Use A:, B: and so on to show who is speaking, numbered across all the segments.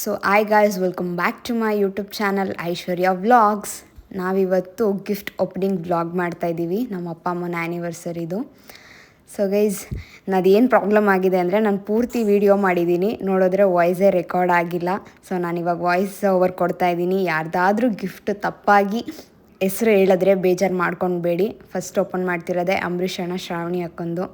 A: So hi guys, welcome back to my YouTube channel Aishwarya vlogs. ನಾವಿವತ್ತು gift opening vlog ಮಾಡ್ತಾಯಿದ್ದೀವಿ, ನಮ್ಮ ಅಪ್ಪ ಅಮ್ಮನ ಆ್ಯನಿವರ್ಸರಿದು. ಸೊ ಗೈಸ್, ನದೇನು ಪ್ರಾಬ್ಲಮ್ ಆಗಿದೆ ಅಂದರೆ ನಾನು ಪೂರ್ತಿ ವೀಡಿಯೋ ಮಾಡಿದ್ದೀನಿ, ನೋಡಿದ್ರೆ ವಾಯ್ಸೇ ರೆಕಾರ್ಡ್ ಆಗಿಲ್ಲ. ಸೊ ನಾನಿವಾಗ ವಾಯ್ಸ್ ಓವರ್ ಕೊಡ್ತಾಯಿದ್ದೀನಿ. ಯಾರ್ದಾದ್ರೂ ಗಿಫ್ಟ್ ತಪ್ಪಾಗಿ ಹೆಸರು ಹೇಳಿದ್ರೆ ಬೇಜಾರು ಮಾಡ್ಕೊಳ್ಬೇಡಿ. ಫಸ್ಟ್ ಓಪನ್ ಮಾಡ್ತಿರೋದೆ ಅಂಬರೀಷ್ ಅಣ್ಣ, ಶ್ರಾವಣಿ ಅಕ್ಕಂದು.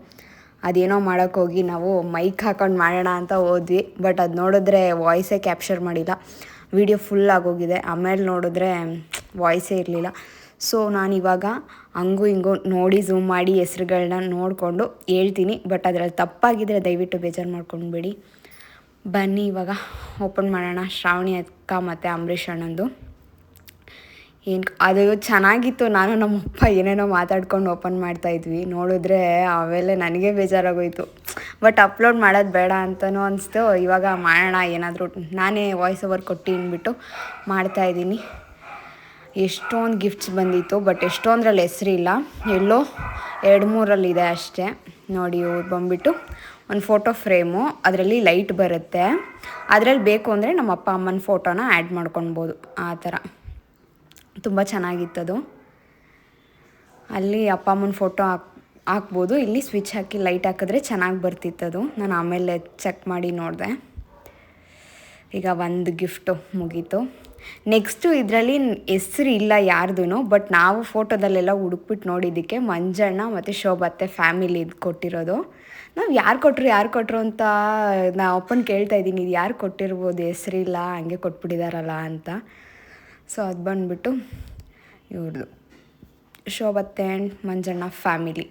A: ಅದೇನೋ ಮಾಡೋಕ್ಕೋಗಿ ನಾವು ಮೈಕ್ ಹಾಕೊಂಡು ಮಾಡೋಣ ಅಂತ ಹೋದ್ವಿ, ಬಟ್ ಅದು ನೋಡಿದ್ರೆ ವಾಯ್ಸೇ ಕ್ಯಾಪ್ಚರ್ ಮಾಡಿಲ್ಲ, ವಿಡಿಯೋ ಫುಲ್ ಆಗೋಗಿದೆ. ಆಮೇಲೆ ನೋಡಿದ್ರೆ ವಾಯ್ಸೇ ಇರಲಿಲ್ಲ. ಸೊ ನಾನಿವಾಗ ಹಂಗೂ ಹಿಂಗೂ ನೋಡಿ ಝೂಮ್ ಮಾಡಿ ಹೆಸ್ರುಗಳನ್ನ ನೋಡಿಕೊಂಡು ಹೇಳ್ತೀನಿ, ಬಟ್ ಅದರಲ್ಲಿ ತಪ್ಪಾಗಿದ್ದರೆ ದಯವಿಟ್ಟು ಬೇಜಾರು ಮಾಡ್ಕೊಂಡ್ಬೇಡಿ. ಬನ್ನಿ ಇವಾಗ ಓಪನ್ ಮಾಡೋಣ. ಶ್ರಾವಣಿ ಅಕ್ಕ ಮತ್ತು ಅಂಬರೀಷ್ ಅಣ್ಣಂದು. ಅದು ಚೆನ್ನಾಗಿತ್ತು. ನಾನು ನಮ್ಮಪ್ಪ ಏನೇನೋ ಮಾತಾಡ್ಕೊಂಡು ಓಪನ್ ಮಾಡ್ತಾಯಿದ್ವಿ, ನೋಡಿದ್ರೆ ಆಮೇಲೆ ನನಗೆ ಬೇಜಾರಾಗೋಯಿತು. ಬಟ್ ಅಪ್ಲೋಡ್ ಮಾಡೋದು ಬೇಡ ಅಂತಲೂ ಅನಿಸ್ತು. ಇವಾಗ ಮಾಡೋಣ, ಏನಾದರೂ ನಾನೇ ವಾಯ್ಸ್ ಓವರ್ ಕೊಟ್ಟು ಅಂದ್ಬಿಟ್ಟು ಮಾಡ್ತಾಯಿದ್ದೀನಿ. ಎಷ್ಟೊಂದು ಗಿಫ್ಟ್ಸ್ ಬಂದಿತ್ತು, ಬಟ್ ಎಷ್ಟೊಂದರಲ್ಲಿ ಹೆಸರಿಲ್ಲ, ಎಲ್ಲೋ 2-3 ಇದೆ ಅಷ್ಟೇ. ನೋಡಿ, ಇವ್ರು ಬಂದುಬಿಟ್ಟು ಒಂದು ಫೋಟೋ ಫ್ರೇಮು, ಅದರಲ್ಲಿ ಲೈಟ್ ಬರುತ್ತೆ, ಅದರಲ್ಲಿ ಬೇಕು ಅಂದರೆ ನಮ್ಮ ಅಪ್ಪ ಅಮ್ಮನ ಫೋಟೋನ ಆ್ಯಡ್ ಮಾಡ್ಕೊಳ್ಬೋದು. ಆ ಥರ ತುಂಬ ಚೆನ್ನಾಗಿತ್ತದು. ಅಲ್ಲಿ ಅಪ್ಪ ಅಮ್ಮನ ಫೋಟೋ ಹಾಕ್ಬೋದು, ಇಲ್ಲಿ ಸ್ವಿಚ್ ಹಾಕಿ ಲೈಟ್ ಹಾಕಿದ್ರೆ ಚೆನ್ನಾಗಿ ಬರ್ತಿತ್ತದು. ನಾನು ಆಮೇಲೆ ಚೆಕ್ ಮಾಡಿ ನೋಡಿದೆ. ಈಗ ಒಂದು ಗಿಫ್ಟು ಮುಗೀತು. ನೆಕ್ಸ್ಟು ಇದರಲ್ಲಿ ಹೆಸ್ರು ಇಲ್ಲ ಯಾರ್ದು, ಬಟ್ ನಾವು ಫೋಟೋದಲ್ಲೆಲ್ಲ ಹುಡುಕ್ಬಿಟ್ಟು ನೋಡಿದ್ದಕ್ಕೆ ಮಂಜಣ್ಣ ಮತ್ತು ಶೋಭತ್ತೆ ಫ್ಯಾಮಿಲಿ ಕೊಟ್ಟಿರೋದು. ನಾವು ಯಾರು ಕೊಟ್ಟರು ಅಂತ ನಾವು ಅಪ್ಪನ ಕೇಳ್ತಾಯಿದ್ದೀನಿ, ಇದು ಯಾರು ಕೊಟ್ಟಿರ್ಬೋದು, ಹೆಸ್ರಿಲ್ಲ, ಹಂಗೆ ಕೊಟ್ಬಿಟ್ಟಿದಾರಲ್ಲ ಅಂತ. ಸೊ ಅದು ಬಂದುಬಿಟ್ಟು ಇವ್ರದ್ದು, ಶೋಭತ್ತೆ ಆ್ಯಂಡ್ ಮಂಜಣ್ಣ ಫ್ಯಾಮಿಲಿ.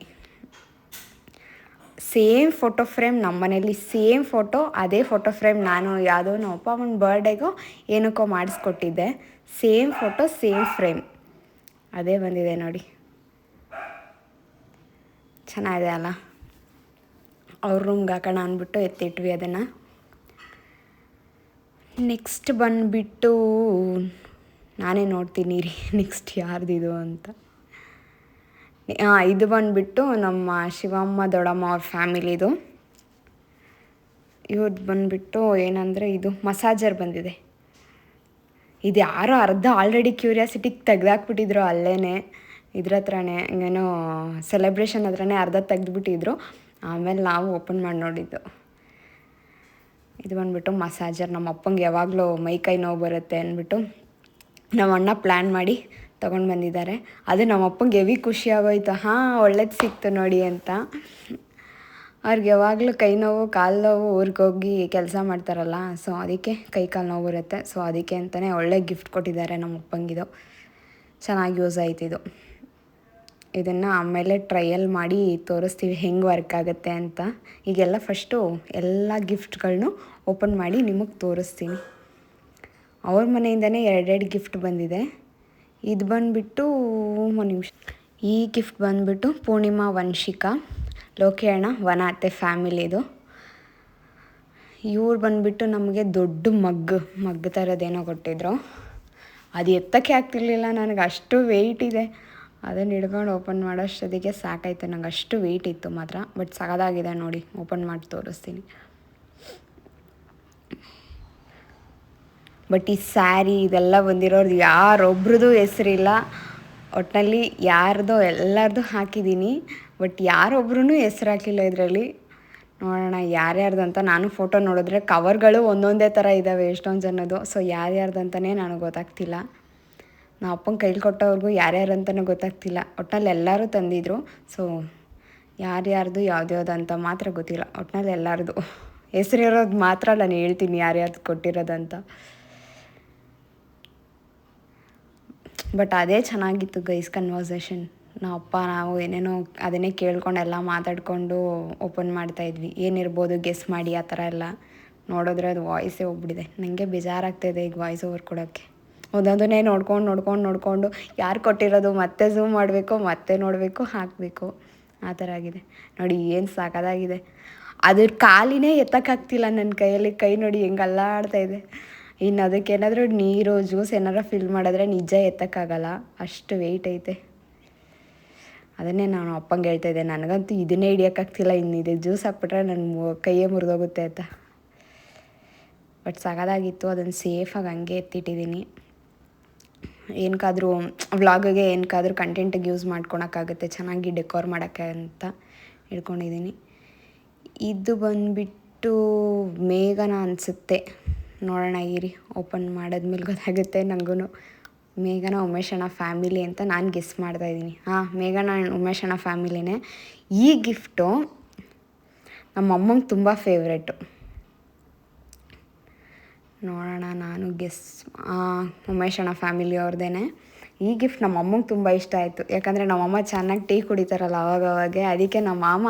A: ಸೇಮ್ ಫೋಟೋ ಫ್ರೇಮ್ ನಮ್ಮ ಮನೇಲಿ, ಸೇಮ್ ಫೋಟೋ, ಅದೇ ಫೋಟೋ ಫ್ರೇಮ್ ನಾನು ಯಾವುದೋ ನಮ್ಮ ಅಪ್ಪ ಅಮ್ಮನ ಬರ್ಡೇಗೋ ಏನಕ್ಕೋ ಮಾಡಿಸ್ಕೊಟ್ಟಿದ್ದೆ. ಸೇಮ್ ಫೋಟೋ, ಸೇಮ್ ಫ್ರೇಮ್, ಅದೇ ಬಂದಿದೆ ನೋಡಿ. ಚೆನ್ನಾಗಿದೆ ಅಲ್ಲ? ಅವ್ರ ರೂಮ್ಗೆ ಹಾಕೋಣ ಅಂದ್ಬಿಟ್ಟು ಎತ್ತಿಟ್ವಿ ಅದನ್ನು. ನೆಕ್ಸ್ಟ್ ಬಂದುಬಿಟ್ಟು ನಾನೇ ನೋಡ್ತೀನಿ ರೀ, ನೆಕ್ಸ್ಟ್ ಯಾರ್ದಿದು ಅಂತ. ಇದು ಬಂದುಬಿಟ್ಟು ನಮ್ಮ ಶಿವಮ್ಮ ದೊಡ್ಡಮ್ಮ ಅವ್ರ ಫ್ಯಾಮಿಲಿದು. ಇವ್ರದ್ದು ಬಂದುಬಿಟ್ಟು ಏನಂದರೆ ಇದು ಮಸಾಜರ್ ಬಂದಿದೆ. ಇದು ಯಾರೋ ಅರ್ಧ ಆಲ್ರೆಡಿ ಕ್ಯೂರಿಯಾಸಿಟಿಗೆ ತೆಗ್ದಾಕ್ಬಿಟ್ಟಿದ್ರು ಅಲ್ಲೇ, ಇದ್ರ ಹತ್ರನೇ ಏನೋ ಸೆಲೆಬ್ರೇಷನ್ ಹತ್ರನೇ ಅರ್ಧ ತೆಗೆದುಬಿಟ್ಟಿದ್ರು. ಆಮೇಲೆ ನಾವು ಓಪನ್ ಮಾಡಿ ನೋಡಿದ್ದು. ಇದು ಬಂದುಬಿಟ್ಟು ಮಸಾಜರ್. ನಮ್ಮ ಅಪ್ಪಂಗೆ ಯಾವಾಗಲೂ ಮೈ-ಕೈ ನೋವು ಬರುತ್ತೆ ಅಂದ್ಬಿಟ್ಟು ನಮ್ಮ ಅಣ್ಣ ಪ್ಲ್ಯಾನ್ ಮಾಡಿ ತೊಗೊಂಡು ಬಂದಿದ್ದಾರೆ. ಅದು ನಮ್ಮ ಅಪ್ಪಂಗೆ ಹೆವಿ ಖುಷಿ ಆಗೋಯ್ತು, ಒಳ್ಳೇದು ಸಿಕ್ತು ನೋಡಿ ಅಂತ. ಅವ್ರಿಗೆ ಯಾವಾಗಲೂ ಕೈ ನೋವು, ಕಾಲು ನೋವು, ಊರಿಗೆ ಹೋಗಿ ಕೆಲಸ ಮಾಡ್ತಾರಲ್ಲ, ಸೊ ಅದಕ್ಕೆ ಕೈ ಕಾಲು ನೋವು ಬರುತ್ತೆ. ಸೊ ಅದಕ್ಕೆ ಅಂತಲೇ ಒಳ್ಳೆ ಗಿಫ್ಟ್ ಕೊಟ್ಟಿದ್ದಾರೆ ನಮ್ಮ ಅಪ್ಪಂಗಿದು. ಚೆನ್ನಾಗಿ ಯೂಸ್ ಆಯ್ತಿದು. ಇದನ್ನು ಆಮೇಲೆ ಟ್ರಯಲ್ ಮಾಡಿ ತೋರಿಸ್ತೀವಿ ಹೆಂಗೆ ವರ್ಕ್ ಆಗುತ್ತೆ ಅಂತ. ಈಗೆಲ್ಲ ಫಸ್ಟು ಎಲ್ಲ ಗಿಫ್ಟ್ಗಳನ್ನೂ ಓಪನ್ ಮಾಡಿ ನಿಮಗೆ ತೋರಿಸ್ತೀನಿ. ಅವ್ರ ಮನೆಯಿಂದನೇ 2 ಗಿಫ್ಟ್ ಬಂದಿದೆ. ಇದು ಬಂದುಬಿಟ್ಟು ಒಂದು ನಿಮಿಷ. ಈ ಗಿಫ್ಟ್ ಬಂದುಬಿಟ್ಟು ಪೂರ್ಣಿಮಾ ವಂಶಿಕಾ ಲೋಕೇಣ ವನ ಅತ್ತೆ ಫ್ಯಾಮಿಲಿದು. ಇವ್ರು ಬಂದುಬಿಟ್ಟು ನಮಗೆ ದೊಡ್ಡ ಮಗ್ ಥರದ್ದೇನೋ ಕೊಟ್ಟಿದ್ರು. ಅದು ಎತ್ತಕ್ಕೆ ಆಗ್ತಿರ್ಲಿಲ್ಲ ನನಗೆ, ಅಷ್ಟು ವೆಯ್ಟ್ ಇದೆ. ಅದನ್ನು ಹಿಡ್ಕೊಂಡು ಓಪನ್ ಮಾಡೋಷ್ಟೊತ್ತಿಗೆ ಸಾಕಾಯ್ತು ನಂಗೆ, ಅಷ್ಟು ವೆಯ್ಟ್ ಇತ್ತು ಮಾತ್ರ. ಬಟ್ ಸಗದಾಗಿದೆ ನೋಡಿ, ಓಪನ್ ಮಾಡಿ ತೋರಿಸ್ತೀನಿ. ಬಟ್ ಈ ಸ್ಯಾರಿ ಇದೆಲ್ಲ ಬಂದಿರೋದು ಯಾರೊಬ್ರದ್ದು ಹೆಸರಿಲ್ಲ. ಒಟ್ಟಿನಲ್ಲಿ ಯಾರ್ದೋ ಎಲ್ಲರದು ಹಾಕಿದ್ದೀನಿ, ಬಟ್ ಯಾರೊಬ್ರೂ ಹೆಸ್ರು ಹಾಕಿಲ್ಲ ಇದರಲ್ಲಿ. ನೋಡೋಣ ಯಾರ್ಯಾರ್ದು ಅಂತ. ನಾನು ಫೋಟೋ ನೋಡಿದ್ರೆ ಕವರ್ಗಳು ಒಂದೊಂದೇ ಥರ ಇದ್ದಾವೆ ಎಷ್ಟೊಂದು ಜನದ್ದು. ಸೊ ಯಾರ್ಯಾರ್ದು ಅಂತಲೇ ನನಗೆ ಗೊತ್ತಾಗ್ತಿಲ್ಲ. ನಾವು ಅಪ್ಪನ ಕೈಲಿ ಕೊಟ್ಟವ್ರಿಗೂ ಯಾರ್ಯಾರು ಅಂತಲೂ ಗೊತ್ತಾಗ್ತಿಲ್ಲ. ಒಟ್ಟಿನಲ್ಲಿ ಎಲ್ಲರೂ ತಂದಿದ್ರು. ಸೊ ಯಾರ್ಯಾರ್ದು ಯಾವ್ದ್ಯಾವ್ದು ಅಂತ ಮಾತ್ರ ಗೊತ್ತಿಲ್ಲ. ಒಟ್ಟಿನಲ್ಲಿ ಎಲ್ಲರದು ಹೆಸರಿರೋದು ಮಾತ್ರ ನಾನು ಹೇಳ್ತೀನಿ ಯಾರ್ಯಾರ್ದು ಕೊಟ್ಟಿರೋದಂತ. ಬಟ್ ಅದೇ ಚೆನ್ನಾಗಿತ್ತು ಗೈಸ್ ಕನ್ವರ್ಸೇಷನ್. ನಾವು ಏನೇನೋ ಅದನ್ನೇ ಕೇಳ್ಕೊಂಡು ಎಲ್ಲ ಮಾತಾಡಿಕೊಂಡು ಓಪನ್ ಮಾಡ್ತಾಯಿದ್ವಿ. ಏನಿರ್ಬೋದು ಗೆಸ್ ಮಾಡಿ ಆ ಥರ ಎಲ್ಲ. ನೋಡಿದ್ರೆ ಅದು ವಾಯ್ಸೇ ಹೋಗ್ಬಿಟ್ಟಿದೆ. ನನಗೆ ಬೇಜಾರಾಗ್ತಾಯಿದೆ ಈಗ ವಾಯ್ಸ್ ಓವರ್ ಕೊಡೋಕ್ಕೆ. ಒಂದೊಂದನ್ನೇ ನೋಡ್ಕೊಂಡು ಯಾರು ಕೊಟ್ಟಿರೋದು ಮತ್ತೆ ಝೂಮ್ ಮಾಡಬೇಕು, ಮತ್ತೆ ನೋಡಬೇಕು, ಹಾಕಬೇಕು, ಆ ಥರ ಆಗಿದೆ ನೋಡಿ. ಏನು ಸಾಕಾಗಿದೆ. ಅದ್ರ ಕಾಲಿನೇ ಎತ್ತಕ್ಕಾಗ್ತಿಲ್ಲ ನನ್ನ ಕೈಯಲ್ಲಿ. ಕೈ ನೋಡಿ ಹೆಂಗೆ ಅಲ್ಲಾಡ್ತಾಯಿದೆ. ಇನ್ನು ಅದಕ್ಕೇನಾದರೂ ನೀರು ಜ್ಯೂಸ್ ಏನಾರು ಫಿಲ್ ಮಾಡಿದ್ರೆ ನಿಜ ಎತ್ತಕ್ಕಾಗಲ್ಲ, ಅಷ್ಟು ವೆಯ್ಟ್ ಐತೆ. ಅದನ್ನೇ ನಾನು ಅಪ್ಪಂಗೆ ಹೇಳ್ತಾಯಿದ್ದೆ, ನನಗಂತೂ ಇದನ್ನೇ ಹಿಡಿಯೋಕ್ಕಾಗ್ತಿಲ್ಲ, ಇನ್ನು ಇದಕ್ಕೆ ಜ್ಯೂಸ್ ಹಾಕ್ಬಿಟ್ರೆ ನನ್ನ ಕೈಯೇ ಮುರಿದೋಗುತ್ತೆ ಅಂತ. ಬಟ್ ಸಗದಾಗಿತ್ತು. ಅದನ್ನು ಸೇಫಾಗಿ ಹಂಗೆ ಎತ್ತಿಟ್ಟಿದ್ದೀನಿ. ಏನಕ್ಕಾದರೂ ವ್ಲಾಗಿಗೆ ಏನಕ್ಕಾದ್ರೂ ಕಂಟೆಂಟಿಗೆ ಯೂಸ್ ಮಾಡ್ಕೊಳಕ್ಕಾಗುತ್ತೆ, ಚೆನ್ನಾಗಿ ಡೆಕೋರ್ ಮಾಡೋಕ್ಕೆ ಅಂತ ಇಟ್ಕೊಂಡಿದ್ದೀನಿ. ಇದು ಬಂದುಬಿಟ್ಟು ಮೇಘನ ಅನಿಸುತ್ತೆ, ನೋಡೋಣ ಇರಿ, ಓಪನ್ ಮಾಡಿದ್ಮೇಲೆ ಗೊತ್ತಾಗುತ್ತೆ ನನಗೂ. ಮೇಘನ ಉಮೇಶಣ್ಣ ಫ್ಯಾಮಿಲಿ ಅಂತ ನಾನು ಗೆಸ್ ಮಾಡ್ತಾಯಿದ್ದೀನಿ. ಮೇಘನ ಉಮೇಶಣ್ಣ ಫ್ಯಾಮಿಲಿನೇ. ಈ ಗಿಫ್ಟು ನಮ್ಮಮ್ಮಂಗೆ ತುಂಬ ಫೇವ್ರೇಟು. ನೋಡೋಣ, ನಾನು ಗೆಸ್ ಉಮೇಶಣ್ಣ ಫ್ಯಾಮಿಲಿ ಅವ್ರದ್ದೇ. ಈ ಗಿಫ್ಟ್ ನಮ್ಮಮ್ಮಂಗೆ ತುಂಬ ಇಷ್ಟ ಆಯಿತು, ಯಾಕಂದರೆ ನಮ್ಮಮ್ಮ ಚೆನ್ನಾಗಿ ಟೀ ಕುಡಿತಾರಲ್ಲ ಅವಾಗವಾಗೆ. ಅದಕ್ಕೆ ನಮ್ಮ ಮಾಮ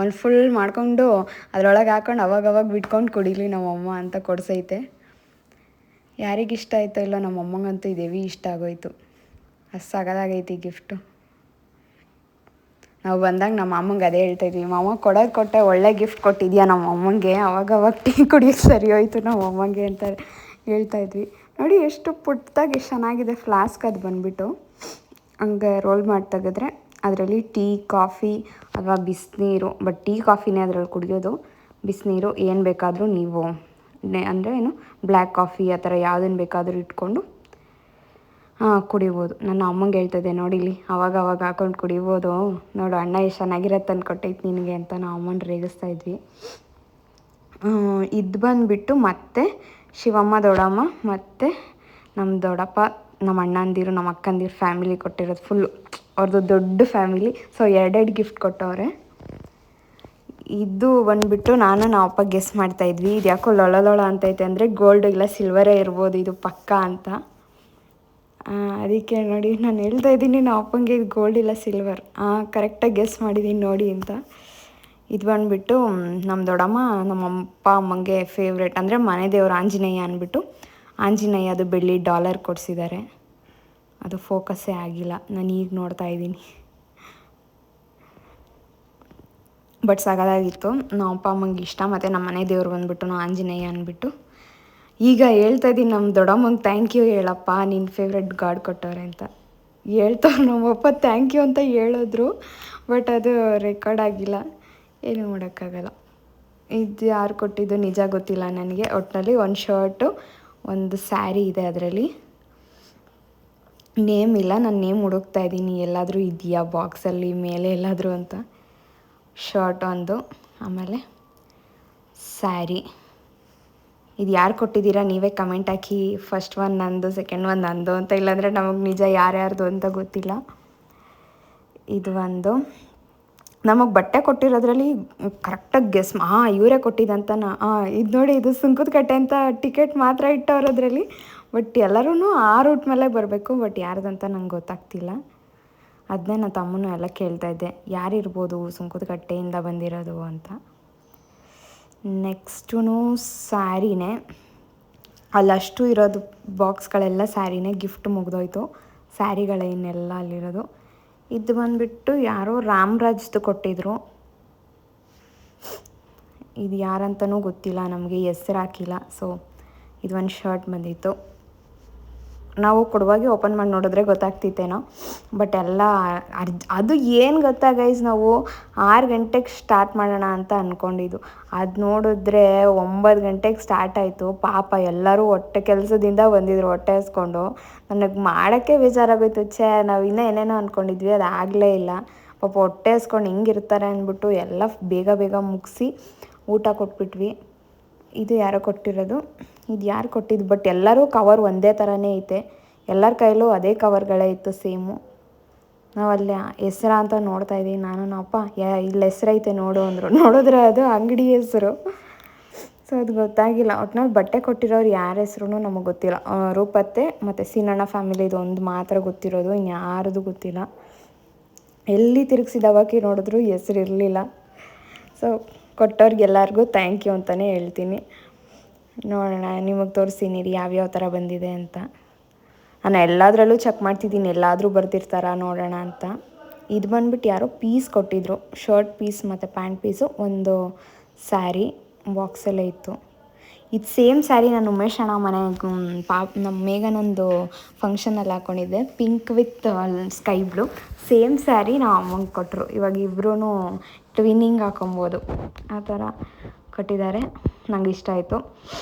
A: ಒಂದು ಫುಲ್ ಮಾಡ್ಕೊಂಡು ಅದರೊಳಗೆ ಹಾಕೊಂಡು ಅವಾಗವಾಗ ಬಿಟ್ಕೊಂಡು ಕುಡೀಲಿ ನಮ್ಮಮ್ಮ ಅಂತ ಕೊಡಿಸೈತೆ. ಯಾರಿಗಿಷ್ಟ ಆಯಿತೋ ಇಲ್ಲೋ, ನಮ್ಮಮ್ಮಂಗಂತೂ ಇದು ಹೆವಿ ಇಷ್ಟ ಆಗೋಯ್ತು. ಅಷ್ಟು ಸಗದಾಗೈತಿ ಗಿಫ್ಟು. ನಾವು ಬಂದಾಗ ನಮ್ಮ ಅಮ್ಮಂಗೆ ಅದೇ ಹೇಳ್ತಾಯಿದ್ವಿ, ಮಾಮ ಕೊಡೋದು ಕೊಟ್ಟೆ, ಒಳ್ಳೆ ಗಿಫ್ಟ್ ಕೊಟ್ಟಿದ್ಯಾ ನಮ್ಮ ಅಮ್ಮಂಗೆ, ಅವಾಗವಾಗ ಟೀ ಕುಡಿಯೋಕ್ಕೆ ಸರಿ ಹೋಯ್ತು ನಮ್ಮ ಅಮ್ಮಂಗೆ ಅಂತ ಹೇಳ್ತಾಯಿದ್ವಿ. ನೋಡಿ ಎಷ್ಟು ಪುಟ್ಟದಾಗಿ ಎಷ್ಟು ಚೆನ್ನಾಗಿದೆ ಫ್ಲಾಸ್ಕ್. ಅದು ಬಂದುಬಿಟ್ಟು ಹಂಗೆ ರೋಲ್ ಮಾಡಿ ತೆಗೆದ್ರೆ ಅದರಲ್ಲಿ ಟೀ, ಕಾಫಿ ಅಥವಾ ಬಿಸಿನೀರು, ಬಟ್ ಟೀ ಕಾಫಿನೇ ಅದರಲ್ಲಿ ಕುಡಿಯೋದು. ಬಿಸಿನೀರು ಏನು ಬೇಕಾದರೂ ನೀವು ಅಂದರೆ ಏನು ಬ್ಲ್ಯಾಕ್ ಕಾಫಿ ಆ ಥರ ಯಾವುದನ್ನು ಬೇಕಾದರೂ ಇಟ್ಕೊಂಡು ಕುಡಿಬೋದು. ನನ್ನ ಅಮ್ಮಂಗೆ ಹೇಳ್ತಾಯಿದ್ದೆ, ನೋಡಿಲಿ ಅವಾಗ ಹಾಕೊಂಡು ಕುಡಿಬೋದು, ನೋಡು ಅಣ್ಣ ಎಷ್ಟು ಚೆನ್ನಾಗಿರತ್ತೆ ತಂದು ಕೊಟ್ಟೈತೆ ನಿನಗೆ ಅಂತ ನಾವು ಅಮ್ಮನ ರೇಗಿಸ್ತಾ ಇದ್ವಿ. ಇದು ಬಂದುಬಿಟ್ಟು ಮತ್ತೆ ಶಿವಮ್ಮ, ದೊಡ್ಡಮ್ಮ ಮತ್ತು ನಮ್ಮ ದೊಡ್ಡಪ್ಪ, ನಮ್ಮ ಅಣ್ಣಂದಿರು, ನಮ್ಮ ಅಕ್ಕಂದಿರು ಫ್ಯಾಮಿಲಿ ಕೊಟ್ಟಿರೋದು ಫುಲ್ಲು. ಅವ್ರದ್ದು ದೊಡ್ಡ ಫ್ಯಾಮಿಲಿ. ಸೊ 2 ಗಿಫ್ಟ್ ಕೊಟ್ಟವ್ರೆ. ಇದು ಬಂದುಬಿಟ್ಟು ನಮ್ಮ ಅಪ್ಪ ಗೆಸ್ ಮಾಡ್ತಾಯಿದ್ವಿ. ಇದು ಯಾಕೋ ಲೊಳ ಅಂತೈತೆ, ಅಂದರೆ ಗೋಲ್ಡ್ ಇಲ್ಲ ಸಿಲ್ವರೇ ಇರ್ಬೋದು ಇದು ಪಕ್ಕ ಅಂತ. ಅದಕ್ಕೆ ನೋಡಿ ನಾನು ಹೇಳ್ತಾ ಇದ್ದೀನಿ ನಮ್ಮ ಅಪ್ಪಂಗೆ ಇದು ಗೋಲ್ಡ್ ಇಲ್ಲ ಸಿಲ್ವರ್. ಕರೆಕ್ಟಾಗಿ ಗೆಸ್ ಮಾಡಿದ್ದೀನಿ ನೋಡಿ ಅಂತ. ಇದು ಬಂದುಬಿಟ್ಟು ನಮ್ಮ ದೊಡ್ಡಮ್ಮ, ನಮ್ಮ ಅಪ್ಪ ಅಮ್ಮಂಗೆ ಫೇವ್ರೇಟ್, ಅಂದರೆ ಮನೆ ದೇವರು ಆಂಜನೇಯ ಅಂದ್ಬಿಟ್ಟು ಆಂಜನೇಯ ಅದು ಬೆಳ್ಳಿ ಡಾಲರ್ ಕೊಡಿಸಿದ್ದಾರೆ. ಅದು ಫೋಕಸ್ಸೇ ಆಗಿಲ್ಲ, ನಾನು ಈಗ ನೋಡ್ತಾ ಇದ್ದೀನಿ. ಬಟ್ ಸಗದಾಗಿತ್ತು, ನಮ್ಮ ಅಪ್ಪ ಅಮ್ಮಂಗೆ ಇಷ್ಟ. ಮತ್ತು ನಮ್ಮ ಮನೆ ದೇವ್ರು ಬಂದುಬಿಟ್ಟು ಆಂಜನೇಯ ಅಂದ್ಬಿಟ್ಟು. ಈಗ ಹೇಳ್ತಾಯಿದ್ದೀನಿ ನಮ್ಮ ದೊಡ್ಡಮ್ಮಂಗೆ ಥ್ಯಾಂಕ್ ಯು ಹೇಳಪ್ಪ, ನಿನ್ನ ಫೇವ್ರೆಟ್ ಗಾಡ್ ಕೊಟ್ಟವ್ರೆ ಅಂತ ಹೇಳ್ತವ್ರು. ನಮ್ಮಪ್ಪ ಥ್ಯಾಂಕ್ ಯು ಅಂತ ಹೇಳಿದ್ರು, ಬಟ್ ಅದು ರೆಕಾರ್ಡ್ ಆಗಿಲ್ಲ, ಏನೂ ಮಾಡೋಕ್ಕಾಗಲ್ಲ. ಇದು ಯಾರು ಕೊಟ್ಟಿದ್ದು ನಿಜ ಗೊತ್ತಿಲ್ಲ ನನಗೆ. ಒಟ್ಟಿನಲ್ಲಿ ಒಂದು ಶರ್ಟು, ಒಂದು ಸ್ಯಾರಿ ಇದೆ, ಅದರಲ್ಲಿ ನೇಮ್ ಇಲ್ಲ. ನಾನು ನೇಮ್ ಹುಡುಕ್ತಾ ಇದ್ದೀನಿ ಎಲ್ಲಾದರೂ ಇದೆಯಾ ಬಾಕ್ಸಲ್ಲಿ ಮೇಲೆ ಎಲ್ಲಾದರೂ ಅಂತ. ಶರ್ಟ್ ಒಂದು, ಆಮೇಲೆ ಸ್ಯಾರಿ. ಇದು ಯಾರು ಕೊಟ್ಟಿದ್ದೀರಾ ನೀವೇ ಕಮೆಂಟ್ ಹಾಕಿ. ಫಸ್ಟ್ ಒನ್ ನಂದು, ಸೆಕೆಂಡ್ ಒನ್ ನಂದು ಅಂತ, ಇಲ್ಲಾಂದರೆ ನಮಗೆ ನಿಜ ಯಾರ್ಯಾರ್ದು ಅಂತ ಗೊತ್ತಿಲ್ಲ. ಇದು ಒಂದು ನಮಗೆ ಬಟ್ಟೆ ಕೊಟ್ಟಿರೋದ್ರಲ್ಲಿ ಕರೆಕ್ಟಾಗಿ ಗೆಸ್ ಇವರೇ ಕೊಟ್ಟಿದ್ದಂತ. ಇದು ನೋಡಿ, ಇದು ಸುಂಕದಕಟ್ಟೆ ಅಂತ ಟಿಕೆಟ್ ಮಾತ್ರ ಇಟ್ಟವ್ರದ್ರಲ್ಲಿ. ಬಟ್ ಎಲ್ಲರೂ ಆ ರೂಟ್ ಮೇಲೆ ಬರಬೇಕು, ಬಟ್ ಯಾರ್ದಂತ ನಂಗೆ ಗೊತ್ತಾಗ್ತಿಲ್ಲ. ಅದನ್ನೇ ನನ್ನ ತಮ್ಮನೂ ಎಲ್ಲ ಕೇಳ್ತಾಯಿದ್ದೆ, ಯಾರಿರ್ಬೋದು ಸುಂಕದಕಟ್ಟೆಯಿಂದ ಬಂದಿರೋದು ಅಂತ. ನೆಕ್ಸ್ಟು ಸ್ಯಾರಿನೇ, ಅಲ್ಲಷ್ಟು ಇರೋದು ಬಾಕ್ಸ್ಗಳೆಲ್ಲ ಸ್ಯಾರಿನೇ. ಗಿಫ್ಟ್ ಮುಗಿದೋಯ್ತು, ಸ್ಯಾರಿಗಳೇನೆಲ್ಲ ಅಲ್ಲಿರೋದು. ಇದು ಬಂದುಬಿಟ್ಟು ಯಾರೋ ರಾಮ್ರಾಜ್ದು ಕೊಟ್ಟಿದ್ರು. ಇದು ಯಾರಂತನೂ ಗೊತ್ತಿಲ್ಲ ನಮಗೆ, ಹೆಸ್ರು ಹಾಕಿಲ್ಲ. ಸೊ ಇದು ಒಂದು ಶರ್ಟ್ ಬಂದಿತ್ತು. ನಾವು ಕೊಡುವಾಗೆ ಓಪನ್ ಮಾಡಿ ನೋಡಿದ್ರೆ ಗೊತ್ತಾಗ್ತಿತ್ತೇನೋ, ಬಟ್ ಎಲ್ಲ ಅದು ಏನು ಗೊತ್ತಾ ಗೈಸ್, ನಾವು 6 ಗಂಟೆಗೆ ಸ್ಟಾರ್ಟ್ ಮಾಡೋಣ ಅಂತ ಅಂದ್ಕೊಂಡಿದ್ದು. ಅದು ನೋಡಿದ್ರೆ 9 ಗಂಟೆಗೆ ಸ್ಟಾರ್ಟ್ ಆಯಿತು. ಪಾಪ ಎಲ್ಲರೂ ಹೊಟ್ಟೆ ಕೆಲಸದಿಂದ ಬಂದಿದ್ರು, ಹೊಟ್ಟೆ ಹಸ್ಕೊಂಡು. ನನಗೆ ಮಾಡೋಕ್ಕೆ ಬೇಜಾರಾಗೋಯ್ತು. ನಾವು ಇನ್ನೂ ಏನೇನೋ ಅಂದ್ಕೊಂಡಿದ್ವಿ, ಅದು ಆಗಲೇ ಇಲ್ಲ. ಪಾಪ ಹೊಟ್ಟೆ ಹಸ್ಕೊಂಡು ಹಿಂಗಿರ್ತಾರೆ ಅಂದ್ಬಿಟ್ಟು ಎಲ್ಲ ಬೇಗ ಮುಗಿಸಿ ಊಟ ಕೊಟ್ಬಿಟ್ವಿ. ಇದು ಯಾರೋ ಕೊಟ್ಟಿರೋದು, ಇದು ಯಾರು ಕೊಟ್ಟಿದ್ದು, ಬಟ್ ಎಲ್ಲರೂ ಕವರ್ ಒಂದೇ ಥರನೇ ಐತೆ. ಎಲ್ಲರ ಕೈಲೂ ಅದೇ ಕವರ್ಗಳೇ ಇತ್ತು ಸೇಮು. ನಾವಲ್ಲಿ ಹೆಸ್ರಾ ಅಂತ ನೋಡ್ತಾ ಇದ್ದೀವಿ. ನಮ್ಮ ಅಪ್ಪ ಇಲ್ಲಿ ಹೆಸ್ರೈತೆ ನೋಡು ಅಂದರು. ನೋಡಿದ್ರೆ ಅದು ಅಂಗಡಿ ಹೆಸರು. ಸೊ ಅದು ಗೊತ್ತಾಗಿಲ್ಲ. ಒಟ್ನಲ್ಲಿ ಬಟ್ಟೆ ಕೊಟ್ಟಿರೋರು ಯಾರ ಹೆಸ್ರು ನಮಗೆ ಗೊತ್ತಿಲ್ಲ. ರೂಪತ್ತೆ ಮತ್ತು ಸೀನಣ್ಣ ಫ್ಯಾಮಿಲಿದು ಒಂದು ಮಾತ್ರ ಗೊತ್ತಿರೋದು, ಇನ್ಯಾರದು ಗೊತ್ತಿಲ್ಲ. ಎಲ್ಲಿ ತಿರುಗಿಸಿದವಾಕಿ ನೋಡಿದ್ರು ಹೆಸ್ರು ಇರಲಿಲ್ಲ. ಸೊ ಕೊಟ್ಟವ್ರಿಗೆಲ್ಲರಿಗೂ ಥ್ಯಾಂಕ್ ಯು ಅಂತಲೇ ಹೇಳ್ತೀನಿ. ನೋಡೋಣ, ನಿಮಗೆ ತೋರಿಸ್ತೀನಿ ಯಾವ್ಯಾವ ಥರ ಬಂದಿದೆ ಅಂತ. ನಾನು ಎಲ್ಲದರಲ್ಲೂ ಚೆಕ್ ಮಾಡ್ತಿದ್ದೀನಿ, ಎಲ್ಲಾದರೂ ಬರ್ತಿರ್ತಾರ ನೋಡೋಣ ಅಂತ. ಇದು ಬಂದುಬಿಟ್ಟು ಯಾರೋ ಪೀಸ್ ಕೊಟ್ಟಿದ್ರು, ಶರ್ಟ್ ಪೀಸ್ ಮತ್ತು ಪ್ಯಾಂಟ್ ಪೀಸು, ಒಂದು ಸ್ಯಾರಿ ಬಾಕ್ಸಲ್ಲೇ ಇತ್ತು. ಇದು ಸೇಮ್ ಸ್ಯಾರಿ ನಾನು ಉಮೇಶ್ ಅಣ್ಣ ಮನೆ ನಮ್ಮ ಮೇಘನೊಂದು ಫಂಕ್ಷನಲ್ಲಿ ಹಾಕ್ಕೊಂಡಿದ್ದೆ, pink with sky blue. Same sari ನಾವು ಅಮ್ಮಂಗೆ ಕೊಟ್ಟರು. ಇವಾಗ ಇಬ್ಬರೂ ಟ್ವಿನ್ನಿಂಗ್ ಹಾಕೊಬೋದು, ಆ ಥರ ಕೊಟ್ಟಿದ್ದಾರೆ. ನಂಗೆ ಇಷ್ಟ ಆಯಿತು.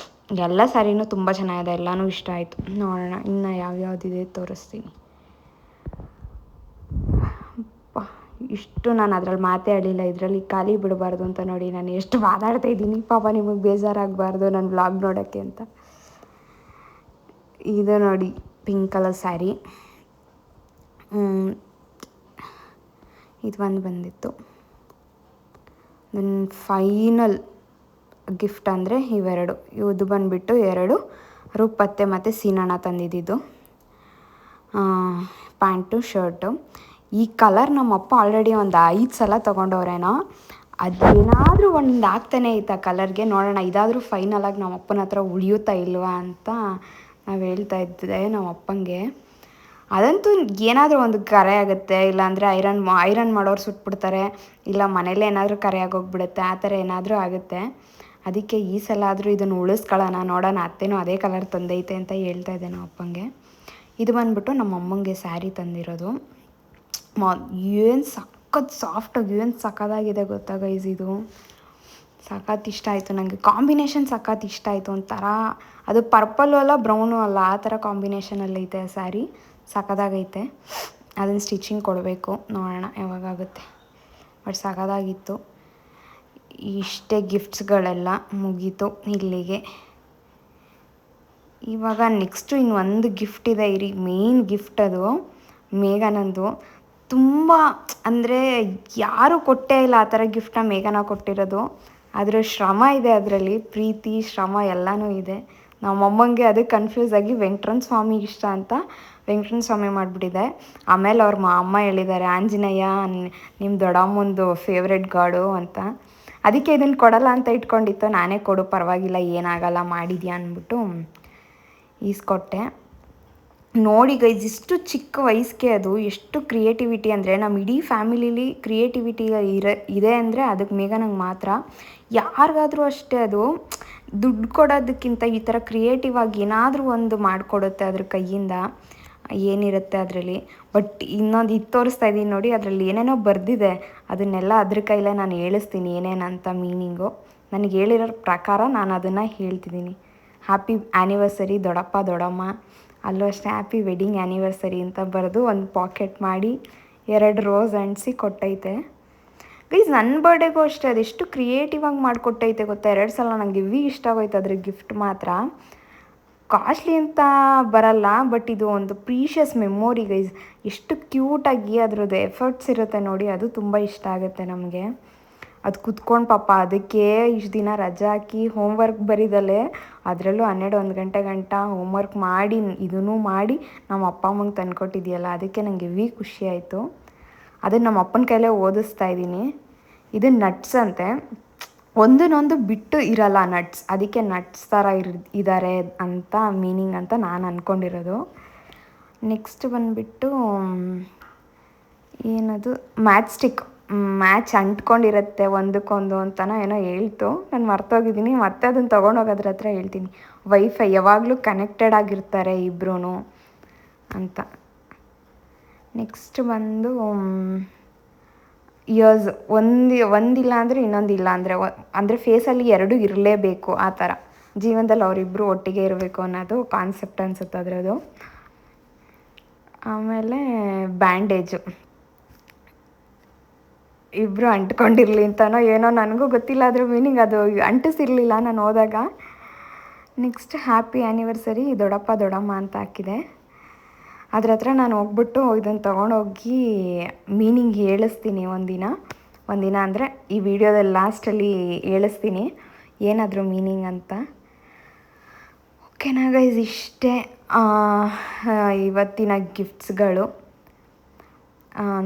A: ಎಲ್ಲ ಸ್ಯಾರಿನೂ ತುಂಬ ಚೆನ್ನಾಗಿದೆ, ಎಲ್ಲನೂ ಇಷ್ಟ ಆಯಿತು. ನೋಡೋಣ ಇನ್ನು ಯಾವ್ಯಾವುದಿದೆ ತೋರಿಸ್ತೀನಿ. ಇಷ್ಟು ನಾನು ಅದ್ರಲ್ಲಿ ಮಾತೇ ಆಡಲಿಲ್ಲ, ಇದರಲ್ಲಿ ಖಾಲಿ ಬಿಡಬಾರ್ದು ಅಂತ ನೋಡಿ ನಾನು ಎಷ್ಟು ಮಾತಾಡ್ತಾ ಇದ್ದೀನಿ. ಪಾಪ ನಿಮಗೆ ಬೇಜಾರಾಗಬಾರ್ದು ನನ್ನ ವ್ಲಾಗ್ ನೋಡೋಕ್ಕೆ ಅಂತ. ಇದು ನೋಡಿ ಪಿಂಕ್ ಕಲರ್ ಸ್ಯಾರಿ, ಇದು ಒಂದು ಬಂದಿತ್ತು. ನನ್ನ ಫೈನಲ್ ಗಿಫ್ಟ್ ಅಂದರೆ ಇವೆರಡು. ಇದು ಬಂದುಬಿಟ್ಟು 2 ರೂಪತ್ತೆ ಮತ್ತು ಸೀನಣ್ಣ ತಂದಿದ್ದು ಪ್ಯಾಂಟು ಶರ್ಟು. ಈ ಕಲರ್ ನಮ್ಮಪ್ಪ ಆಲ್ರೆಡಿ ಒಂದು 5 ಸಲ ತೊಗೊಂಡವ್ರೇನೋ. ಅದೇನಾದರೂ ಒಂದು ಆಗ್ತಾನೆ ಐತೆ ಆ ಕಲರ್ಗೆ. ನೋಡೋಣ ಇದಾದರೂ ಫೈನಲಾಗಿ ನಮ್ಮ ಅಪ್ಪನ ಹತ್ರ ಉಳಿಯುತ್ತಾ ಇಲ್ವಾ ಅಂತ ನಾವು ಹೇಳ್ತಾ ಇದ್ದೆ ನಮ್ಮ ಅಪ್ಪಂಗೆ. ಅದಂತೂ ಏನಾದರೂ ಒಂದು ಕರೆ ಆಗುತ್ತೆ, ಇಲ್ಲಾಂದರೆ ಐರನ್ ಮಾಡೋರು ಸುಟ್ಬಿಡ್ತಾರೆ, ಇಲ್ಲ ಮನೇಲಿ ಏನಾದರೂ ಕರೆ ಆಗೋಗ್ಬಿಡುತ್ತೆ, ಆ ಥರ ಏನಾದರೂ ಆಗುತ್ತೆ. ಅದಕ್ಕೆ ಈ ಸಲ ಆದರೂ ಇದನ್ನು ಉಳಿಸ್ಕೊಳ್ಳೋಣ, ನೋಡೋಣ. ಅತ್ತೆನೂ ಅದೇ ಕಲರ್ ತಂದೈತೆ ಅಂತ ಹೇಳ್ತಾ ಇದ್ದೆ ನಮ್ಮ ಅಪ್ಪಂಗೆ. ಇದು ಬಂದುಬಿಟ್ಟು ನಮ್ಮ ಅಮ್ಮಂಗೆ ಸ್ಯಾರಿ ತಂದಿರೋದು. ಏನು ಸಖತ್ ಸಾಫ್ಟಾಗಿ ಏನು ಸಖತ್ತಾಗಿದೆ ಗೊತ್ತಾ ಗೈಸ್. ಇದು ಸಖತ್ ಇಷ್ಟ ಆಯಿತು ನನಗೆ. ಕಾಂಬಿನೇಷನ್ ಸಖತ್ ಇಷ್ಟ ಆಯಿತು. ಒಂಥರ ಅದು ಪರ್ಪಲ್ಲು ಅಲ್ಲ ಬ್ರೌನು ಅಲ್ಲ, ಆ ಥರ ಕಾಂಬಿನೇಷನಲ್ಲೈತೆ ಸ್ಯಾರಿ. ಸಖತ್ತಾಗೈತೆ. ಅದನ್ನು ಸ್ಟಿಚಿಂಗ್ ಕೊಡಬೇಕು, ನೋಡೋಣ ಯಾವಾಗಾಗುತ್ತೆ. ಬಟ್ ಸಖತ್ತಾಗಿತ್ತು. ಇಷ್ಟೇ ಗಿಫ್ಟ್ಸ್ಗಳೆಲ್ಲ ಮುಗೀತು ಇಲ್ಲಿಗೆ. ಇವಾಗ ನೆಕ್ಸ್ಟು ಇನ್ನೊಂದು ಗಿಫ್ಟ್ ಇದೆ ಇರಿ, ಮೇನ್ ಗಿಫ್ಟ್ ಅದು ಮೇಘನಂದು. ತುಂಬ ಅಂದರೆ ಯಾರೂ ಕೊಟ್ಟೇ ಇಲ್ಲ ಆ ಥರ ಗಿಫ್ಟನ್ನ ಮೇಘನ ಕೊಟ್ಟಿರೋದು. ಅದರ ಶ್ರಮ ಇದೆ, ಅದರಲ್ಲಿ ಪ್ರೀತಿ ಶ್ರಮ ಎಲ್ಲನೂ ಇದೆ. ನಮ್ಮಮ್ಮಂಗೆ ಅದು ಕನ್ಫ್ಯೂಸ್ ಆಗಿ ವೆಂಕಟರಮಣ ಸ್ವಾಮಿ ಇಷ್ಟ ಅಂತ ವೆಂಕಟರಮಣ ಸ್ವಾಮಿ ಮಾಡಿಬಿಟ್ಟಿದೆ. ಆಮೇಲೆ ಅವ್ರ ಅಮ್ಮ ಹೇಳಿದ್ದಾರೆ ಆಂಜನೇಯ ನಿಮ್ಮ ದೊಡ್ಡಮ್ಮಂದು ಫೇವ್ರೆಟ್ ಗಾಡು ಅಂತ. ಅದಕ್ಕೆ ಇದನ್ನು ಕೊಡಲ್ಲ ಅಂತ ಇಟ್ಕೊಂಡಿತ್ತು. ನಾನೇ ಕೊಡು ಪರವಾಗಿಲ್ಲ ಏನಾಗಲ್ಲ ಮಾಡಿದ್ಯಾ ಅಂದ್ಬಿಟ್ಟು ಈಸ್ಕೊಟ್ಟೆ. ನೋಡಿ ಗೈಸ್, ಇಷ್ಟು ಚಿಕ್ಕ ವಯಸ್ಸಿಗೆ ಅದು ಎಷ್ಟು ಕ್ರಿಯೇಟಿವಿಟಿ ಅಂದರೆ, ನಮ್ಮ ಇಡೀ ಫ್ಯಾಮಿಲಿಲಿ ಕ್ರಿಯೇಟಿವಿಟಿ ಇದೆ ಅಂದರೆ ಅದಕ್ಕೆ ಮೇಘನಂಗೆ ಮಾತ್ರ. ಯಾರಿಗಾದರೂ ಅಷ್ಟೇ, ಅದು ದುಡ್ಡು ಕೊಡೋದಕ್ಕಿಂತ ಈ ಥರ ಕ್ರಿಯೇಟಿವ್ ಆಗಿ ಏನಾದರೂ ಒಂದು ಮಾಡಿಕೊಡುತ್ತೆ ಅದ್ರ ಕೈಯಿಂದ, ಏನಿರುತ್ತೆ ಅದರಲ್ಲಿ. ಬಟ್ ಇನ್ನೊಂದು ಇದು ತೋರಿಸ್ತಾ ಇದ್ದೀನಿ ನೋಡಿ, ಅದರಲ್ಲಿ ಏನೇನೋ ಬರೆದಿದೆ. ಅದನ್ನೆಲ್ಲ ಅದ್ರ ಕೈಲೇ ನಾನು ಹೇಳಿಸ್ತೀನಿ ಏನೇನಂತ ಮೀನಿಂಗು. ನನಗೆ ಹೇಳಿರೋ ಪ್ರಕಾರ ನಾನು ಅದನ್ನು ಹೇಳ್ತಿದ್ದೀನಿ. ಹ್ಯಾಪಿ ಆ್ಯನಿವರ್ಸರಿ ದೊಡ್ಡಪ್ಪ ದೊಡ್ಡಮ್ಮ, ಅಲ್ಲೂ ಅಷ್ಟೇ ಹ್ಯಾಪಿ ವೆಡ್ಡಿಂಗ್ ಆ್ಯನಿವರ್ಸರಿ ಅಂತ ಬರೆದು ಒಂದು ಪಾಕೆಟ್ ಮಾಡಿ 2 ರೋಸ್ ಅಂಟಿಸಿ ಕೊಟ್ಟೈತೆ. ಗೈಸ್ ನನ್ನ ಬರ್ಡೇಗೂ ಅಷ್ಟೇ ಅದೆಷ್ಟು ಕ್ರಿಯೇಟಿವ್ ಆಗಿ ಮಾಡಿಕೊಟ್ಟೈತೆ ಗೊತ್ತಾ. 2 ಸಲ ನನಗೆ ಇಷ್ಟ ಆಗೋಯ್ತು ಅದ್ರ ಗಿಫ್ಟ್ ಮಾತ್ರ. ಕಾಸ್ಟ್ಲಿ ಅಂತ ಬರಲ್ಲ, ಬಟ್ ಇದು ಒಂದು ಪ್ರೀಷಿಯಸ್ ಮೆಮೊರಿ ಗೈಸ್. ಎಷ್ಟು ಕ್ಯೂಟಾಗಿ ಅದರದ್ದು ಎಫರ್ಟ್ಸ್ ಇರುತ್ತೆ ನೋಡಿ, ಅದು ತುಂಬ ಇಷ್ಟ ಆಗುತ್ತೆ ನಮಗೆ. ಅದು ಕುತ್ಕೊಂಡು ಪಾಪ ಅದಕ್ಕೆ ಇಷ್ಟು ದಿನ ರಜೆ ಹಾಕಿ ಹೋಮ್ವರ್ಕ್ ಬರೀದಲ್ಲೇ ಅದರಲ್ಲೂ 12-1 ಗಂಟೆ ಹೋಮ್ವರ್ಕ್ ಮಾಡಿ ಇದನ್ನೂ ಮಾಡಿ ನಮ್ಮ ಅಪ್ಪ ಅಮ್ಮಂಗೆ ತಂದುಕೊಟ್ಟಿದೆಯಲ್ಲ, ಅದಕ್ಕೆ ನನಗೆ ಖುಷಿ ಆಯಿತು. ಅದನ್ನು ನಮ್ಮ ಅಪ್ಪನ ಕೈಲೇ ಓದಿಸ್ತಾ ಇದ್ದೀನಿ. ಇದು ನಟ್ಸ್ ಅಂತೆ, ಒಂದನ್ನೊಂದು ಬಿಟ್ಟು ಇರಲ್ಲ ನಟ್ಸ್, ಅದಕ್ಕೆ ನಟ್ಸ್ ಥರ ಇದ್ದಾರೆ ಅಂತ ಮೀನಿಂಗ್ ಅಂತ ನಾನು ಅಂದ್ಕೊಂಡಿರೋದು. ನೆಕ್ಸ್ಟ್ ಬಂದುಬಿಟ್ಟು ಏನದು ಮ್ಯಾಚ್ ಅಂಟ್ಕೊಂಡಿರುತ್ತೆ ಒಂದಕ್ಕೊಂದು ಅಂತನೋ ಏನೋ ಹೇಳ್ತು, ನಾನು ಮರ್ತೋಗಿದ್ದೀನಿ. ಮತ್ತೆ ಅದನ್ನು ತೊಗೊಂಡೋಗೋದ್ರ ಹತ್ರ ಹೇಳ್ತೀನಿ. ವೈಫೈ ಯಾವಾಗಲೂ ಕನೆಕ್ಟೆಡ್ ಆಗಿರ್ತಾರೆ ಇಬ್ಬರೂ ಅಂತ. ನೆಕ್ಸ್ಟ್ ಬಂದು ಇಯರ್ಸ್ ಒಂದಿಲ್ಲ ಅಂದರೆ ಇನ್ನೊಂದಿಲ್ಲ ಅಂದರೆ ಫೇಸಲ್ಲಿ 2 ಇರಲೇಬೇಕು, ಆ ಥರ ಜೀವನದಲ್ಲಿ ಅವರಿಬ್ಬರು ಒಟ್ಟಿಗೆ ಇರಬೇಕು ಅನ್ನೋದು ಕಾನ್ಸೆಪ್ಟ್ ಅನಿಸುತ್ತೆ ಅದರದು. ಆಮೇಲೆ ಬ್ಯಾಂಡೇಜು ಇಬ್ಬರು ಅಂಟ್ಕೊಂಡಿರಲಿ ಅಂತನೋ ಏನೋ ನನಗೂ ಗೊತ್ತಿಲ್ಲ ಅದ್ರ ಮೀನಿಂಗ್, ಅದು ಅಂಟಿಸಿರಲಿಲ್ಲ ನಾನು ಹೋದಾಗ. ನೆಕ್ಸ್ಟ್ ಹ್ಯಾಪಿ ಆ್ಯನಿವರ್ಸರಿ ದೊಡ್ಡಪ್ಪ ದೊಡ್ಡಮ್ಮ ಅಂತ ಹಾಕಿದೆ. ಅದ್ರ ಹತ್ರ ನಾನು ಹೋಗ್ಬಿಟ್ಟು ಇದನ್ನು ತೊಗೊಂಡೋಗಿ ಮೀನಿಂಗ್ ಹೇಳಿಸ್ತೀನಿ ಒಂದಿನ ಅಂದರೆ ಈ ವಿಡಿಯೋದಲ್ಲಿ ಲಾಸ್ಟಲ್ಲಿ ಹೇಳಿಸ್ತೀನಿ ಏನಾದರೂ ಮೀನಿಂಗ್ ಅಂತ. ಓಕೆನಾ ಗೈಸ್, ಇಷ್ಟೇ ಇವತ್ತಿನ ಗಿಫ್ಟ್ಸ್ಗಳು.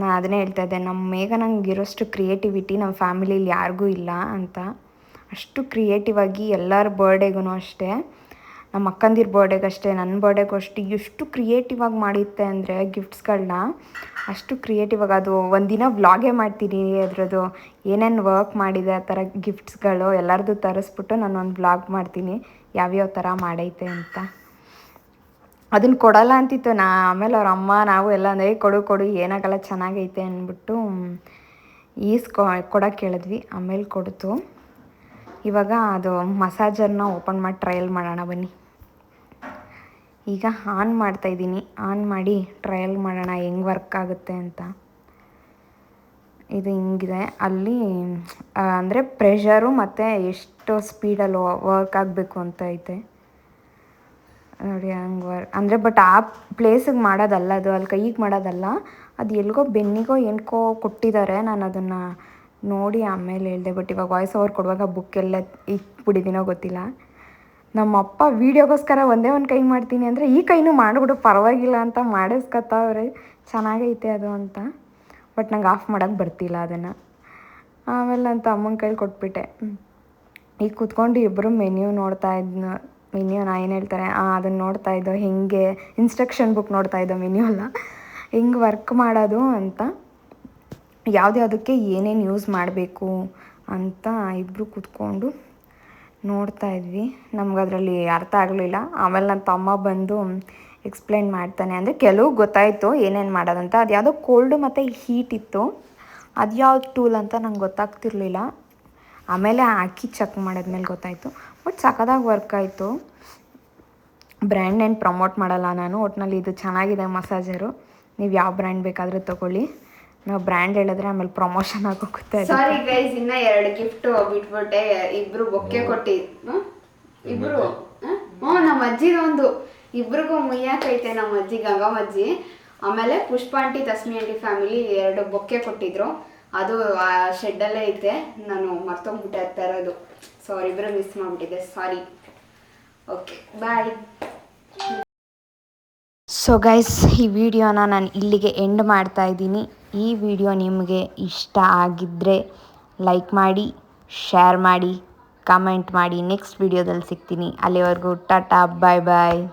A: ನಾನು ಅದನ್ನೇ ಹೇಳ್ತಾ ಇದ್ದೆ, ನಮ್ಮ ಮೇಘನಂಗೆ ಇರೋಷ್ಟು ಕ್ರಿಯೇಟಿವಿಟಿ ನಮ್ಮ ಫ್ಯಾಮಿಲೀಲಿ ಯಾರಿಗೂ ಇಲ್ಲ ಅಂತ. ಅಷ್ಟು ಕ್ರಿಯೇಟಿವ್ ಆಗಿ ಎಲ್ಲರ ಬರ್ಡೇಗೂ ಅಷ್ಟೇ, ನಮ್ಮ ಅಕ್ಕಂದಿರ ಬರ್ಡೇಗೂ ಅಷ್ಟೇ, ನನ್ನ ಬರ್ಡೇಗೂ ಅಷ್ಟೇ, ಎಷ್ಟು ಕ್ರಿಯೇಟಿವ್ ಆಗಿ ಮಾಡಿತ್ತೆ ಅಂದರೆ ಗಿಫ್ಟ್ಸ್ಗಳನ್ನ. ಅಷ್ಟು ಕ್ರಿಯೇಟಿವ್ ಆಗಿ ಅದು ಒಂದಿನ ವ್ಲಾಗೇ ಮಾಡ್ತೀನಿ ಅದರದ್ದು ಏನೇನು ವರ್ಕ್ ಮಾಡಿದೆ ಆ ಥರ ಗಿಫ್ಟ್ಸ್ಗಳು ಎಲ್ಲರದ್ದು ತರಿಸ್ಬಿಟ್ಟು ನಾನು ಒಂದು ವ್ಲಾಗ್ ಮಾಡ್ತೀನಿ ಯಾವ್ಯಾವ ಥರ ಮಾಡೈತೆ ಅಂತ. ಅದನ್ನು ಕೊಡಲ್ಲ ಅಂತಿತ್ತು ಆಮೇಲೆ ಅವ್ರ ಅಮ್ಮ ನಾವು ಎಲ್ಲ ಅಂದರೆ ಕೊಡು ಏನಾಗಲ್ಲ ಚೆನ್ನಾಗೈತೆ ಅಂದ್ಬಿಟ್ಟು ಕೊಡೋಕ್ಕೆ ಹೇಳಿದ್ವಿ. ಆಮೇಲೆ ಕೊಡ್ತು. ಇವಾಗ ಅದು ಮಸಾಜರ್ನ ಓಪನ್ ಮಾಡಿ ಟ್ರಯಲ್ ಮಾಡೋಣ ಬನ್ನಿ. ಈಗ ಆನ್ ಮಾಡ್ತಾಯಿದ್ದೀನಿ, ಆನ್ ಮಾಡಿ ಟ್ರಯಲ್ ಮಾಡೋಣ ಹೆಂಗೆ ವರ್ಕ್ ಆಗುತ್ತೆ ಅಂತ. ಇದು ಹಿಂಗಿದೆ, ಅಲ್ಲಿ ಅಂದರೆ ಪ್ರೆಷರು ಮತ್ತು ಎಷ್ಟು ಸ್ಪೀಡಲ್ಲಿ ವರ್ಕ್ ಆಗಬೇಕು ಅಂತ ಐತೆ ನೋಡಿ. ಹಂಗೆ ಅಂದರೆ ಬಟ್ ಆ ಪ್ಲೇಸಿಗೆ ಮಾಡೋದಲ್ಲ ಅದು, ಅಲ್ಲಿ ಕೈಗೆ ಮಾಡೋದಲ್ಲ, ಅದು ಎಲ್ಗೋ ಬೆನ್ನಿಗೋ ಏನಕ್ಕೋ ಕೊಟ್ಟಿದ್ದಾರೆ. ನಾನು ಅದನ್ನು ನೋಡಿ ಆಮೇಲೆ ಹೇಳಿದೆ. ಬಟ್ ಇವಾಗ ವಾಯ್ಸ್ ಓವರ್ ಕೊಡುವಾಗ ಬುಕ್ಕೆಲ್ಲ ಇಟ್ಬಿಟ್ಟಿದ್ದೀನೋ ಗೊತ್ತಿಲ್ಲ. ನಮ್ಮ ಅಪ್ಪ ವೀಡಿಯೋಗೋಸ್ಕರ ಒಂದೇ ಒಂದು ಕೈ ಮಾಡ್ತೀನಿ ಅಂದರೆ ಈ ಕೈನೂ ಮಾಡಿಬಿಡು ಪರವಾಗಿಲ್ಲ ಅಂತ ಮಾಡಿಸ್ಕೊತಾವ್ರೆ, ಚೆನ್ನಾಗೈತೆ ಅದು ಅಂತ. ಬಟ್ ನಂಗೆ ಆಫ್ ಮಾಡೋಕ್ಕೆ ಬರ್ತಿಲ್ಲ ಅದನ್ನು. ಆಮೇಲೆ ನನ್ನ ತಮ್ಮನ ಕೈಲಿ ಕೊಟ್ಬಿಟ್ಟೆ. ಈಗ ಕೂತ್ಕೊಂಡು ಇಬ್ಬರು ಮೆನ್ಯೂ ನೋಡ್ತಾ ಇದ್ನ, ಮೆನ್ಯೂನ ಏನು ಹೇಳ್ತಾರೆ ಅದನ್ನು ನೋಡ್ತಾ ಇದ್ದೋ, ಹೆಂಗೆ ಇನ್ಸ್ಟ್ರಕ್ಷನ್ ಬುಕ್ ನೋಡ್ತಾ ಇದ್ದೋ, ಮೆನ್ಯೂ ಅಲ್ಲ, ಹೆಂಗೆ ವರ್ಕ್ ಮಾಡೋದು ಅಂತ, ಯಾವುದ್ಯಾವುದಕ್ಕೆ ಏನೇನು ಯೂಸ್ ಮಾಡಬೇಕು ಅಂತ ಇಬ್ಬರು ಕೂತ್ಕೊಂಡು ನೋಡ್ತಾ ಇದ್ವಿ. ನಮ್ಗೆ ಅದರಲ್ಲಿ ಅರ್ಥ ಆಗಲಿಲ್ಲ. ಆಮೇಲೆ ನನ್ನ ತಮ್ಮ ಬಂದು ಎಕ್ಸ್ಪ್ಲೇನ್ ಮಾಡ್ತಾನೆ. ಅಂದರೆ ಕೆಲವು ಗೊತ್ತಾಯಿತು ಏನೇನು ಮಾಡೋದಂತ. ಅದು ಯಾವುದೋ ಕೋಲ್ಡು ಮತ್ತು ಹೀಟ್ ಇತ್ತು, ಅದು ಯಾವ್ದು ಟೂಲ್ ಅಂತ ನಂಗೆ ಗೊತ್ತಾಗ್ತಿರ್ಲಿಲ್ಲ. ಆಮೇಲೆ ಹಾಕಿ ಚೆಕ್ ಮಾಡಿದ್ಮೇಲೆ ಗೊತ್ತಾಯಿತು. ಬಟ್ ಸಖತ್ತಾಗಿ ವರ್ಕ್ ಆಯಿತು. ಬ್ರ್ಯಾಂಡ್ ಏನು ಪ್ರಮೋಟ್ ಮಾಡಲ್ಲ ನಾನು, ಒಟ್ಟಿನಲ್ಲಿ ಇದು ಚೆನ್ನಾಗಿದೆ ಮಸಾಜರು. ನೀವು ಯಾವ ಬ್ರ್ಯಾಂಡ್ ಬೇಕಾದರೂ ತೊಗೊಳ್ಳಿ. ನಾವು ಬ್ರ್ಯಾಂಡ್ ಹೇಳಿದ್ರೆ ಆಮೇಲೆ ಪ್ರಮೋಷನ್ ಆಗೋಗುತ್ತೆ. ಸಾರಿ ಗೈಸ್, ಇನ್ನೂ 2 ಗಿಫ್ಟ್ ಬಿಟ್ಬಿಟ್ಟೆ. ಇಬ್ಬರು ಬೊಕ್ಕೆ ಕೊಟ್ಟಿದ್ದು, ಇಬ್ಬರು ನಮ್ಮ ಅಜ್ಜಿದೊಂದು, ಇಬ್ರಿಗೂ ಮುಯ್ಯಾಕೈತೆ ನಮ್ಮ ಅಜ್ಜಿ, ಗಂಗಮ್ಮಜ್ಜಿ. ಆಮೇಲೆ ಪುಷ್ಪ ಆಂಟಿ, ತಸ್ಮಿ ಆಂಟಿ ಫ್ಯಾಮಿಲಿ 2 ಬೊಕ್ಕೆ ಕೊಟ್ಟಿದ್ರು. ಅದು ಆ ಶೆಡ್ಡಲ್ಲೇ ಐತೆ, ನಾನು ಮರ್ತೋಗ್ಬಿಟ್ಟೆ ಆಗ್ತಾ ಇರೋದು. ಸೊ ಅವರಿಬ್ಬರು ಮಿಸ್ ಮಾಡಿಬಿಟ್ಟಿದ್ದೆ, sorry. Okay bye. So guys, ಈ ವಿಡಿಯೋನ ನಾನು ಇಲ್ಲಿಗೆ ಎಂಡ್ ಮಾಡ್ತಾ ಇದ್ದೀನಿ. ಈ ವಿಡಿಯೋ ನಿಮಗೆ ಇಷ್ಟ ಆಗಿದ್ದರೆ ಲೈಕ್ ಮಾಡಿ, ಶೇರ್ ಮಾಡಿ, ಕಮೆಂಟ್ ಮಾಡಿ. ನೆಕ್ಸ್ಟ್ ವಿಡಿಯೋದಲ್ಲಿ ಸಿಗ್ತೀನಿ. ಅಲ್ಲಿವರೆಗೂ ಟಾಟಾ, ಬಾಯ್ ಬಾಯ್.